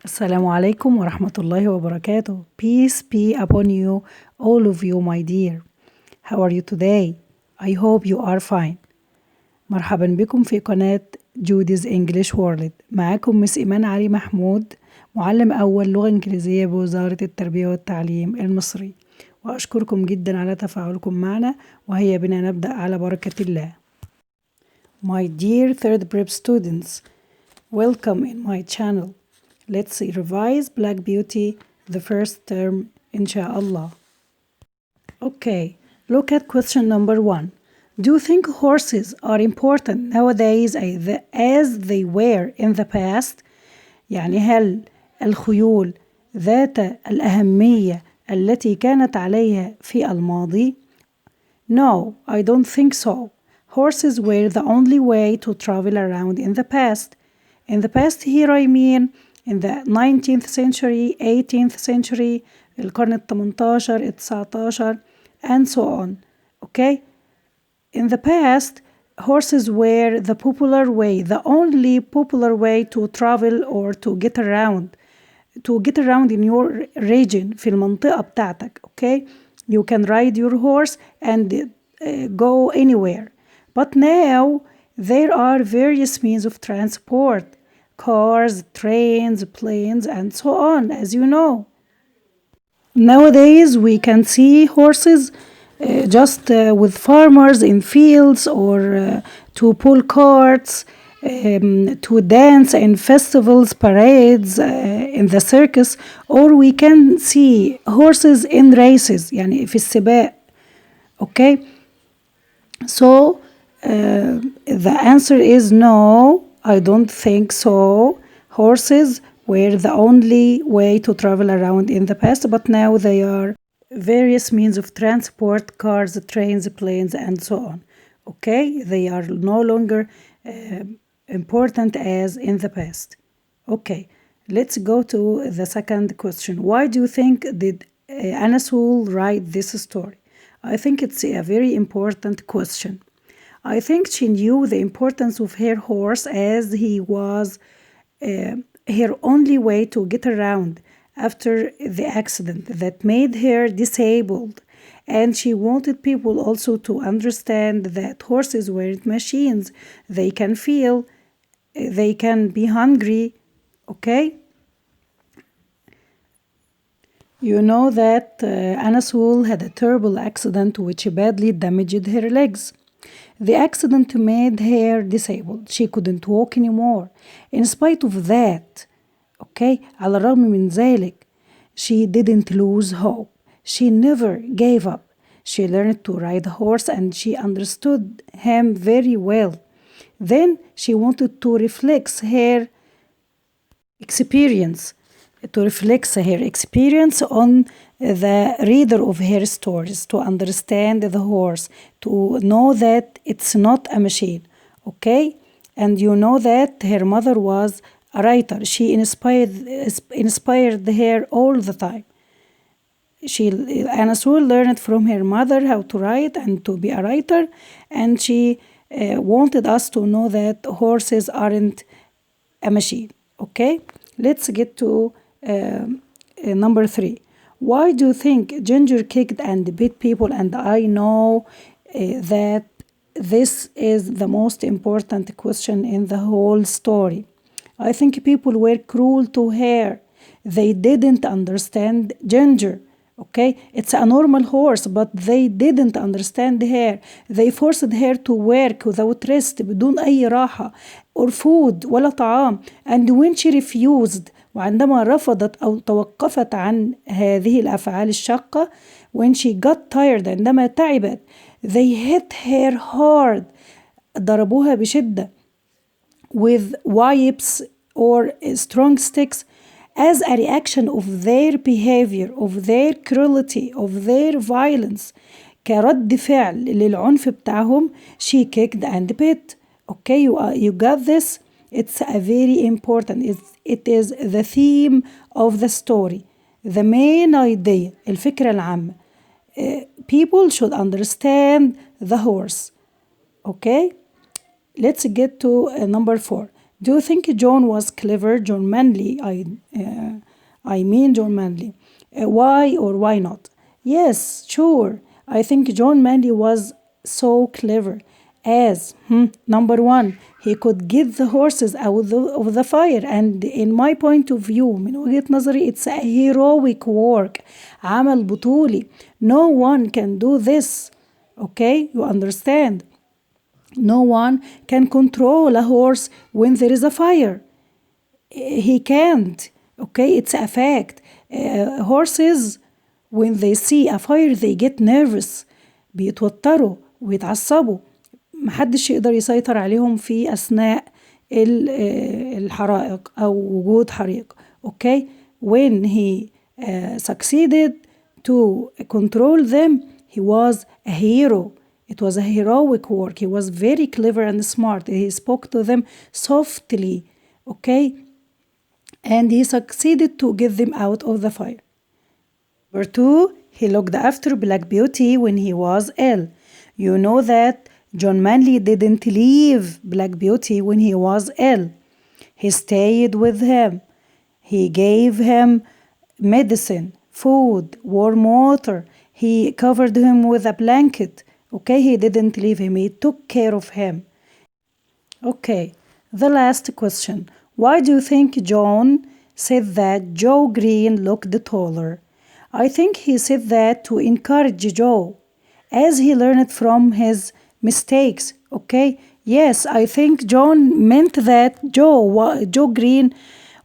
السلام عليكم ورحمة الله وبركاته. Peace be upon you, all of you, my dear. How are you today? I hope you are fine. مرحبا بكم في قناة Judy's English World. معاكم مس إيمان علي محمود، معلم أول لغة إنجليزية بوزارة التربية والتعليم المصري، وأشكركم جدا على تفاعلكم معنا، وهيا بنا نبدأ على بركة الله. My dear third prep students, welcome in my channel. Let's revise Black Beauty the first term, inshallah. Okay, look at question number 1. Do you think horses are important nowadays as they were in the past? يعني هل الخيول ذات الأهمية التي كانت عليها في الماضي؟ No, I don't think so. Horses were the only way to travel around in the past. In the past here I mean in the 19th century, 18th century, القرن التمنتاشر، التسعتاشر, and so on. Okay? In the past, horses were the popular way, the only popular way to travel or to get around. To get around in your region, في المنطقة بتاعتك. Okay? You can ride your horse and go anywhere. But now, there are various means of transport. Cars, trains, planes, and so on, as you know. Nowadays, we can see horses just with farmers in fields or to pull carts, to dance in festivals, parades, in the circus, or we can see horses in races, يعني في السباق. Okay? So, the answer is no. I don't think so. Horses were the only way to travel around in the past, but now they are various means of transport, cars, trains, planes, and so on. Okay? They are no longer important as in the past. Okay, let's go to the second question. Why do you think did Anna Sewell write this story? I think it's a very important question. I think she knew the importance of her horse as he was her only way to get around after the accident that made her disabled. And she wanted people also to understand that horses weren't machines. They can feel, they can be hungry, okay? You know that Anna Sewell had a terrible accident which badly damaged her legs. The accident made her disabled. She couldn't walk anymore. In spite of that, okay, على الرغم من ذلك, she didn't lose hope. She never gave up. She learned to ride a horse and she understood him very well. Then she wanted to reflect her experience on the reader of her stories, to understand the horse, to know that it's not a machine, okay? And you know that her mother was a writer. She inspired her all the time. Anna Sewell learned from her mother how to write and to be a writer, and she wanted us to know that horses aren't a machine, okay? Let's get to number 3. Why do you think Ginger kicked and bit people? And I know that this is the most important question in the whole story. I think people were cruel to her. They didn't understand Ginger. Okay, it's a normal horse, but they didn't understand her. They forced her to work without rest, بدون أي راحة, or food ولا طعام. And when she refused, وعندما رفضت أو توقفت عن هذه الأفعال الشاقة, when she got tired, عندما تعبت, they hit her hard, ضربوها بشدة, with wipes or strong sticks, as a reaction of their behavior, of their cruelty, of their violence. كرد فعل للعنف بتاعهم, she kicked and bit. Okay, you got this? It's a very important. It is the theme of the story. The main idea, الفكرة العامة. People should understand the horse. Okay? Let's get to number 4. Do you think John was clever? John Manley, I mean John Manley. Why or why not? Yes, sure. I think John Manley was so clever as number one, he could get the horses out of the fire, and in my point of view, من وجهة نظري, it's a heroic work. عمل بطولي. No one can do this. Okay, you understand? No one can control a horse when there is a fire. He can't. Okay, it's a fact. Horses, when they see a fire, they get nervous. بيتوتروا ويتعصبوا. محدش يقدر يسيطر عليهم في أثناء الحرائق أو وجود حريق. Okay, when he succeeded to control them, he was a hero. It was a heroic work. He was very clever and smart. He spoke to them softly, okay? And he succeeded to get them out of the fire. Number two, he looked after Black Beauty when he was ill. You know that John Manley didn't leave Black Beauty when he was ill. He stayed with him. He gave him medicine, food, warm water. He covered him with a blanket. Okay, he didn't leave him. He took care of him. Okay, the last question. Why do you think John said that Joe Green looked taller? I think he said that to encourage Joe, as he learned from his mistakes. Okay, yes, I think John meant that Joe Green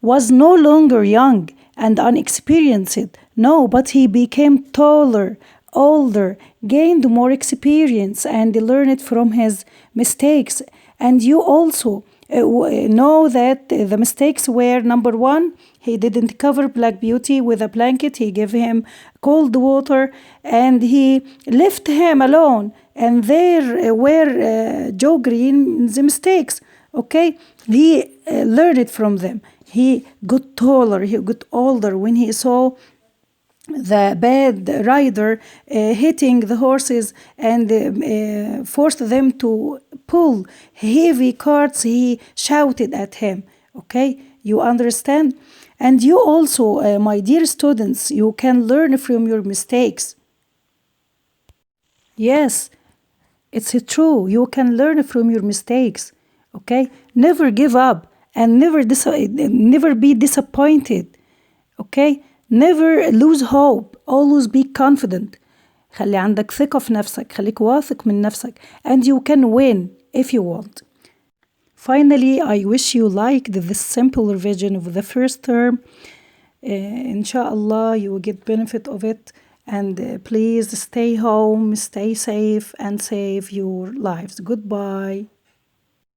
was no longer young and unexperienced. No, but he became taller, older, gained more experience, and learned from his mistakes. And you also know that the mistakes were, number one, he didn't cover Black Beauty with a blanket. He gave him cold water and he left him alone. And there were Joe Green's mistakes. Okay, he learned from them. He got taller, he got older when he saw the bad rider hitting the horses and forced them to pull heavy carts. He shouted at him. Okay, you understand? And you also, my dear students, you can learn from your mistakes. Yes, it's true. You can learn from your mistakes. Okay, never give up and never be disappointed. Okay, never lose hope. Always be confident. خلي عندك ثقة في نفسك. خليك واثق من نفسك. And you can win if you want. Finally, I wish you liked this simple revision of the first term. Inshallah, you will get benefit of it. And please stay home, stay safe, and save your lives. Goodbye.